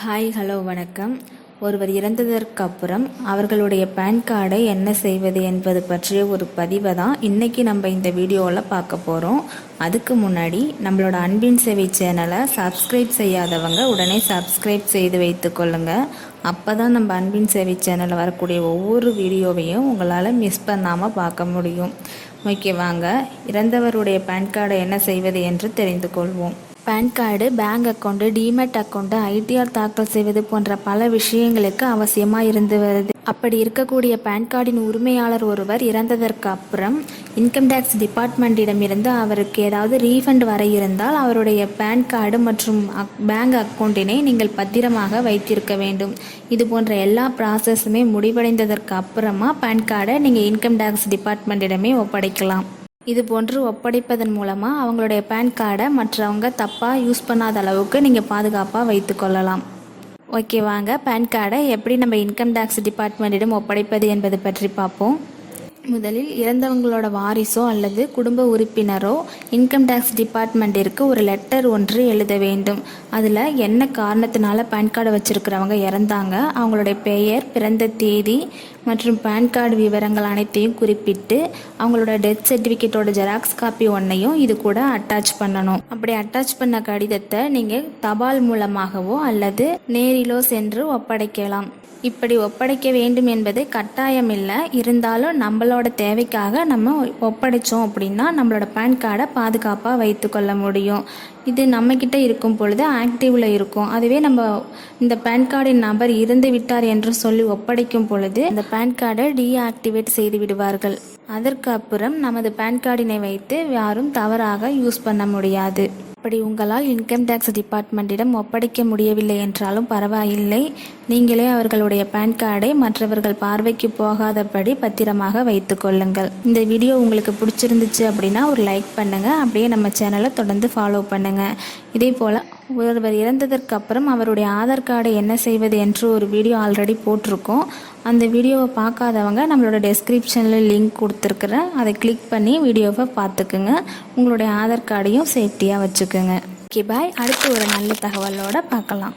Hi hello வணக்கம். ஒருவர் இறந்ததற்கு அப்புறம் அவர்களுடைய பேன் கார்டை என்ன செய்வது என்பது பற்றிய ஒரு பதிவை தான் இன்றைக்கி நம்ம இந்த வீடியோவில் பார்க்க போகிறோம். அதுக்கு முன்னாடி நம்மளோட அன்பின் சேவை சேனலை சப்ஸ்கிரைப் செய்யாதவங்க உடனே சப்ஸ்கிரைப் செய்து வைத்து கொள்ளுங்கள். அப்போ தான் நம்ம அன்பின் சேவை சேனலில் வரக்கூடிய ஒவ்வொரு வீடியோவையும் உங்களால் மிஸ் பண்ணாமல் பார்க்க முடியும். ஓகே, வாங்க இறந்தவருடைய பேன் கார்டை என்ன செய்வது என்று தெரிந்து கொள்வோம். PAN card, bank account, demat account, ITR தாக்கல் செய்வது போன்ற பல விஷயங்களுக்கு அவசியமாக இருந்து வருது. அப்படி இருக்கக்கூடிய பேன் கார்டின் உரிமையாளர் ஒருவர் இறந்ததற்கு அப்புறம் இன்கம் டேக்ஸ் டிபார்ட்மெண்ட்டிடமிருந்து அவருக்கு ஏதாவது ரீஃபண்ட் வர இருந்தால் அவருடைய பேன் கார்டு மற்றும் பேங்க் அக்கௌண்ட்டினை நீங்கள் பத்திரமாக வைத்திருக்க வேண்டும். இது போன்ற எல்லா ப்ராசஸுமே முடிவடைந்ததற்கு அப்புறமா பேன் கார்டை நீங்கள் இன்கம் டேக்ஸ் டிபார்ட்மெண்ட்டிடமே ஒப்படைக்கலாம். இது போன்று ஒப்படைப்பதன் மூலமாக அவங்களுடைய பேன் கார்டை மற்றவங்க தப்பாக யூஸ் பண்ணாத அளவுக்கு நீங்கள் பாதுகாப்பாக வைத்து கொள்ளலாம். ஓகே, வாங்க பேன் கார்டை எப்படி நம்ம இன்கம் டேக்ஸ் டிபார்ட்மெண்ட்டிடம் ஒப்படைப்பது என்பது பற்றி பார்ப்போம். முதலில் இறந்தவங்களோட வாரிசோ அல்லது குடும்ப உறுப்பினரோ இன்கம் டேக்ஸ் டிபார்ட்மெண்ட்டிற்கு ஒரு லெட்டர் ஒன்று எழுத வேண்டும். அதில் என்ன காரணத்தினால பேன் கார்டு வச்சுருக்கிறவங்க இறந்தாங்க, அவங்களுடைய பெயர், பிறந்த தேதி மற்றும் பேன் கார்டு விவரங்கள் அனைத்தையும் குறிப்பிட்டு அவங்களோட டெத் சர்டிஃபிகேட்டோட ஜெராக்ஸ் காப்பி ஒன்றையும் இது கூட அட்டாச் பண்ணணும். அப்படி அட்டாச் பண்ண கடிதத்தை நீங்கள் தபால் மூலமாகவோ அல்லது நேரிலோ சென்று ஒப்படைக்கலாம். இப்படி ஒப்படைக்க வேண்டும் என்பது கட்டாயம் இல்லை. இருந்தாலும் நம்மளோட தேவைக்காக நம்ம ஒப்படைச்சோம் அப்படின்னா நம்மளோட பேன் கார்டை பாதுகாப்பாக வைத்து கொள்ள முடியும். இது நம்மக்கிட்ட இருக்கும் பொழுது ஆக்டிவில் இருக்கும். அதுவே நம்ம இந்த பேன் கார்டின் நபர் இறந்து விட்டார் என்று சொல்லி ஒப்படைக்கும் பொழுது அந்த பேன் கார்டை டீஆக்டிவேட் செய்து விடுவார்கள். அதற்கு அப்புறம் நமது பேன் கார்டினை வைத்து யாரும் தவறாக யூஸ் பண்ண முடியாது. அப்படி உங்களால் இன்கம் டேக்ஸ் டிபார்ட்மெண்ட்டிடம் ஒப்படைக்க முடியவில்லை என்றாலும் பரவாயில்லை. நீங்களே அவர்களுடைய பேன் கார்டை மற்றவர்கள் பார்வைக்கு போகாதபடி பத்திரமாக வைத்து கொள்ளுங்கள். இந்த வீடியோ உங்களுக்கு பிடிச்சிருந்துச்சு அப்படின்னா ஒரு லைக் பண்ணுங்கள். அப்படியே நம்ம சேனலை தொடர்ந்து ஃபாலோ பண்ணுங்கள். இதே போல் ஒருவர் இறந்ததற்கு அப்புறம் அவருடைய ஆதார் கார்டை என்ன செய்வது என்று ஒரு வீடியோ ஆல்ரெடி போட்டிருக்கோம். அந்த வீடியோவை பார்க்காதவங்க நம்மளோட டெஸ்கிரிப்ஷனில் லிங்க் கொடுத்துருக்குறேன். அதை கிளிக் பண்ணி வீடியோவை பார்த்துக்குங்க. உங்களுடைய ஆதார் கார்டையும் சேஃப்டியாக வச்சுக்கோங்க. ஓகே, பாய். அடுத்து ஒரு நல்ல தகவலோடு பார்க்கலாம்.